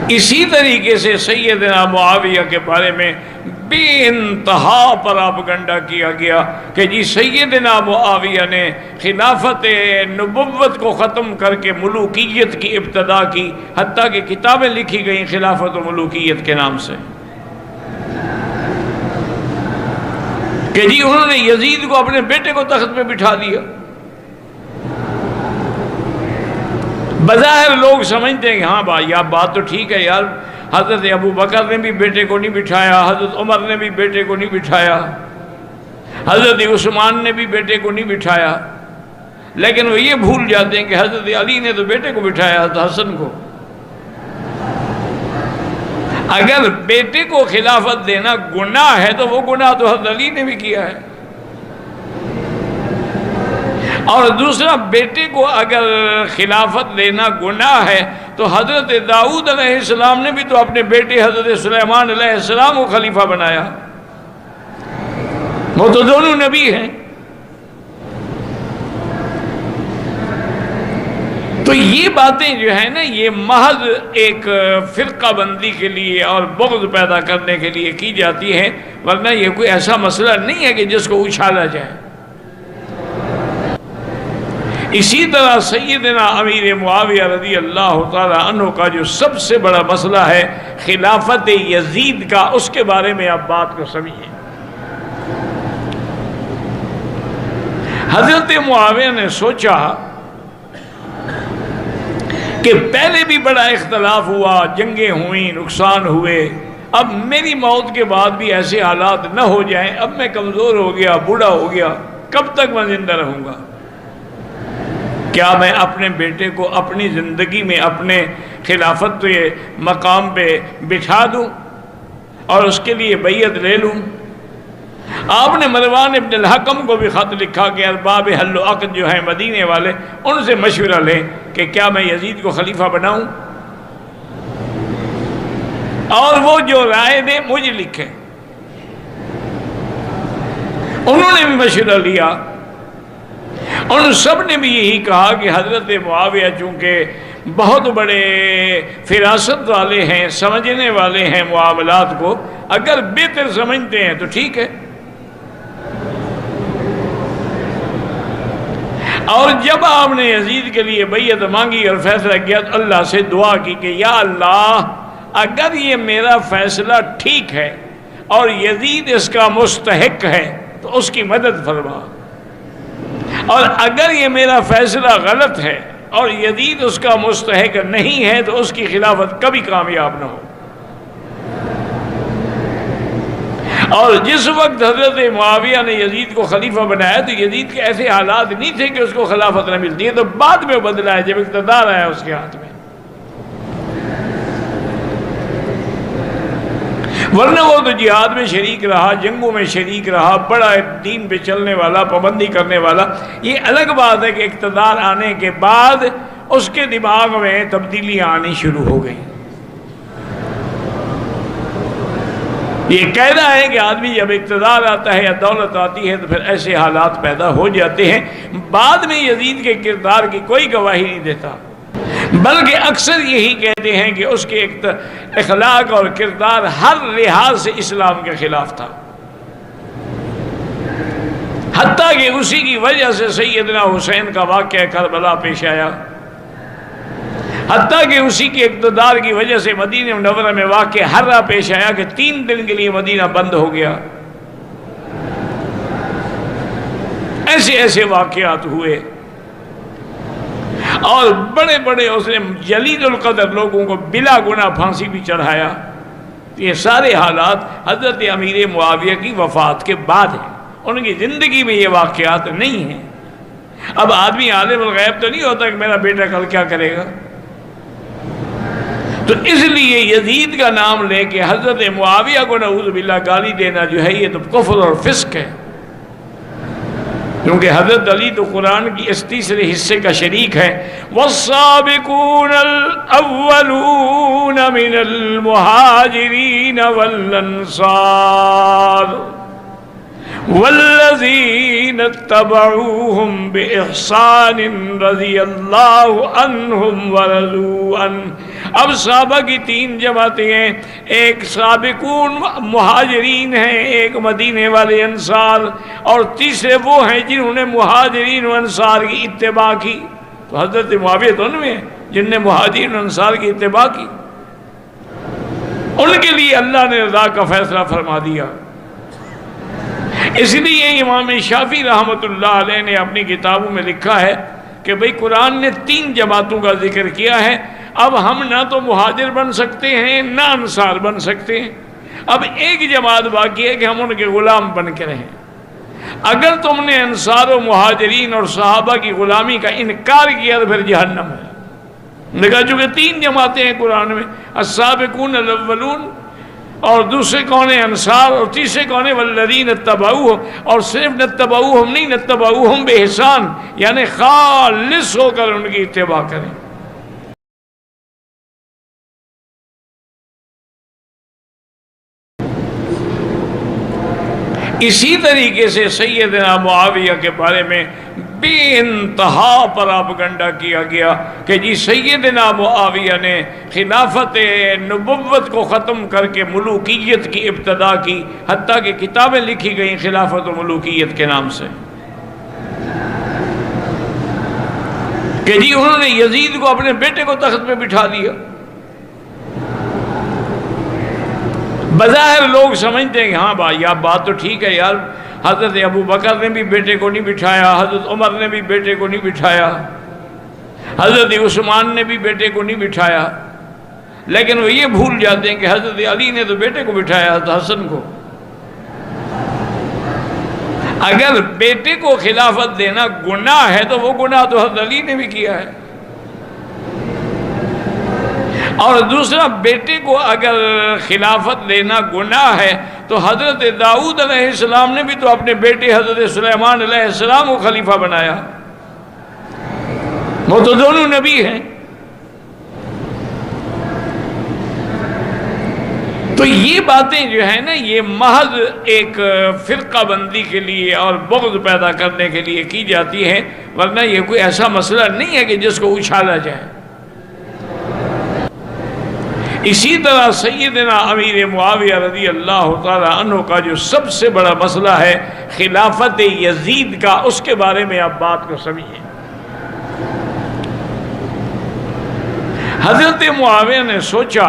اسی طریقے سے سیدنا معاویہ کے بارے میں بے انتہا پراپگنڈا کیا گیا کہ جی سیدنا معاویہ نے خلافت نبوت کو ختم کر کے ملوکیت کی ابتدا کی، حتیٰ کہ کتابیں لکھی گئیں خلافت و ملوکیت کے نام سے، کہ جی انہوں نے یزید کو اپنے بیٹے کو تخت پہ بٹھا دیا۔ بظاہر لوگ سمجھتے ہیں کہ ہاں بھائی آپ بات تو ٹھیک ہے یار، حضرت ابو بکر نے بھی بیٹے کو نہیں بٹھایا، حضرت عمر نے بھی بیٹے کو نہیں بٹھایا، حضرت عثمان نے بھی بیٹے کو نہیں بٹھایا، لیکن وہ یہ بھول جاتے ہیں کہ حضرت علی نے تو بیٹے کو بٹھایا، حضرت حسن کو۔ اگر بیٹے کو خلافت دینا گناہ ہے تو وہ گناہ تو حضرت علی نے بھی کیا ہے، اور دوسرا بیٹے کو اگر خلافت دینا گناہ ہے تو حضرت داؤد علیہ السلام نے بھی تو اپنے بیٹے حضرت سلیمان علیہ السلام کو خلیفہ بنایا، وہ تو دونوں نبی ہیں۔ تو یہ باتیں جو ہیں نا، یہ محض ایک فرقہ بندی کے لیے اور بغض پیدا کرنے کے لیے کی جاتی ہیں، ورنہ یہ کوئی ایسا مسئلہ نہیں ہے کہ جس کو اچھالا جائے۔ اسی طرح سیدنا امیر معاویہ رضی اللہ تعالی عنہ کا جو سب سے بڑا مسئلہ ہے خلافت یزید کا، اس کے بارے میں آپ بات کو سمجھیں۔ حضرت معاویہ نے سوچا کہ پہلے بھی بڑا اختلاف ہوا، جنگیں ہوئیں، نقصان ہوئے، اب میری موت کے بعد بھی ایسے حالات نہ ہو جائیں، اب میں کمزور ہو گیا، بوڑھا ہو گیا، کب تک میں زندہ رہوں گا؟ کیا میں اپنے بیٹے کو اپنی زندگی میں اپنے خلافت کے مقام پہ بٹھا دوں اور اس کے لیے بیعت لے لوں؟ آپ نے مروان ابن الحکم کو بھی خط لکھا کہ ارباب حل و عقد جو ہیں مدینے والے، ان سے مشورہ لیں کہ کیا میں یزید کو خلیفہ بناؤں، اور وہ جو رائے دیں مجھے لکھیں۔ انہوں نے بھی مشورہ لیا، ان سب نے بھی یہی کہا کہ حضرت معاویہ چونکہ بہت بڑے فراست والے ہیں، سمجھنے والے ہیں معاملات کو، اگر بہتر سمجھتے ہیں تو ٹھیک ہے۔ اور جب آپ نے یزید کے لیے بیعت مانگی اور فیصلہ کیا تو اللہ سے دعا کی کہ یا اللہ، اگر یہ میرا فیصلہ ٹھیک ہے اور یزید اس کا مستحق ہے تو اس کی مدد فرما، اور اگر یہ میرا فیصلہ غلط ہے اور یزید اس کا مستحق نہیں ہے تو اس کی خلافت کبھی کامیاب نہ ہو۔ اور جس وقت حضرت معاویہ نے یزید کو خلیفہ بنایا تو یزید کے ایسے حالات نہیں تھے کہ اس کو خلافت نہ ملتی ہے، تو بعد میں بدلا ہے جب اقتدار آیا اس کے ہاتھ میں، ورنہ وہ تو جہاد میں شریک رہا، جنگوں میں شریک رہا، بڑا دین پہ چلنے والا، پابندی کرنے والا۔ یہ الگ بات ہے کہ اقتدار آنے کے بعد اس کے دماغ میں تبدیلیاں آنی شروع ہو گئی۔ یہ قاعدہ ہے کہ آدمی جب اقتدار آتا ہے یا دولت آتی ہے تو پھر ایسے حالات پیدا ہو جاتے ہیں۔ بعد میں یزید کے کردار کی کوئی گواہی نہیں دیتا، بلکہ اکثر یہی کہتے ہیں کہ اس کے اخلاق اور کردار ہر لحاظ سے اسلام کے خلاف تھا، حتیٰ کہ اسی کی وجہ سے سیدنا حسین کا واقعہ کربلا پیش آیا، حتیٰ کہ اسی کے اقتدار کی وجہ سے مدینہ منورہ میں واقع حرہ پیش آیا کہ 3 دن کے لیے مدینہ بند ہو گیا۔ ایسے واقعات ہوئے، اور بڑے بڑے اس نے جلیل القدر لوگوں کو بلا گناہ پھانسی بھی چڑھایا۔ یہ سارے حالات حضرت امیر معاویہ کی وفات کے بعد ہیں، ان کی زندگی میں یہ واقعات نہیں ہیں۔ اب آدمی عالم الغیب تو نہیں ہوتا کہ میرا بیٹا کل کیا کرے گا، تو اس لیے یزید کا نام لے کے حضرت معاویہ کو نعوذ باللہ گالی دینا جو ہے یہ تو کفر اور فسق ہے، کیونکہ حضرت علی تو قرآن کی اس تیسرے حصے کا شریک ہے۔ والسابقون الاولون من المہاجرین والانصار والذین اتبعوہم بإحسان رضی اللہ عنہم ورضوا عنہ۔ اب صحابہ کی تین جماعتیں ہیں، ایک سابقون مہاجرین ہیں، ایک مدینے والے انصار، اور تیسرے وہ ہیں جنہوں نے مہاجرین و انصار کی اتباع کی۔ تو حضرت معاویہ تو ان میں ہیں جن نے مہاجرین و انصار کی اتباع کی، ان کے لیے اللہ نے رضا کا فیصلہ فرما دیا۔ اس لیے امام شافعی رحمۃ اللہ علیہ نے اپنی کتابوں میں لکھا ہے کہ بھئی قرآن نے تین جماعتوں کا ذکر کیا ہے، اب ہم نہ تو مہاجر بن سکتے ہیں نہ انصار بن سکتے ہیں، اب ایک جماعت باقی ہے کہ ہم ان کے غلام بن کے رہیں۔ اگر تم نے انصار و مہاجرین اور صحابہ کی غلامی کا انکار کیا تو پھر جہنم ہے۔ دیکھا چونکہ تین جماعتیں ہیں قرآن میں، السابقون الاولون، اور دوسرے کون ہیں انصار، اور تیسرے کون ہیں والذین اتبعوہم، اور صرف نتبعوہم نہیں، نتبعوہم بإحسان، یعنی خالص ہو کر ان کی اتباع کریں۔ اسی طریقے سے سیدنا معاویہ کے بارے میں بے انتہا پراپگنڈا کیا گیا کہ جی سیدنا معاویہ نے خلافت نبوت کو ختم کر کے ملوکیت کی ابتدا کی، حتیٰ کہ کتابیں لکھی گئیں خلافت و ملوکیت کے نام سے، کہ جی انہوں نے یزید کو اپنے بیٹے کو تخت پہ بٹھا دیا۔ بظاہر لوگ سمجھتے ہیں کہ ہاں بھائی آپ بات تو ٹھیک ہے یار، حضرت ابو بکر نے بھی بیٹے کو نہیں بٹھایا، حضرت عمر نے بھی بیٹے کو نہیں بٹھایا، حضرت عثمان نے بھی بیٹے کو نہیں بٹھایا، لیکن وہ یہ بھول جاتے ہیں کہ حضرت علی نے تو بیٹے کو بٹھایا، حضرت حسن کو۔ اگر بیٹے کو خلافت دینا گناہ ہے تو وہ گناہ تو حضرت علی نے بھی کیا ہے، اور دوسرا بیٹے کو اگر خلافت دینا گناہ ہے تو حضرت داؤد علیہ السلام نے بھی تو اپنے بیٹے حضرت سلیمان علیہ السلام کو خلیفہ بنایا، وہ تو دونوں نبی ہیں۔ تو یہ باتیں جو ہیں نا یہ محض ایک فرقہ بندی کے لیے اور بغض پیدا کرنے کے لیے کی جاتی ہیں، ورنہ یہ کوئی ایسا مسئلہ نہیں ہے کہ جس کو اچھالا جائے۔ اسی طرح سیدنا امیر معاویہ رضی اللہ تعالی عنہ کا جو سب سے بڑا مسئلہ ہے خلافت یزید کا، اس کے بارے میں آپ بات کو سمجھیں۔ حضرت معاویہ نے سوچا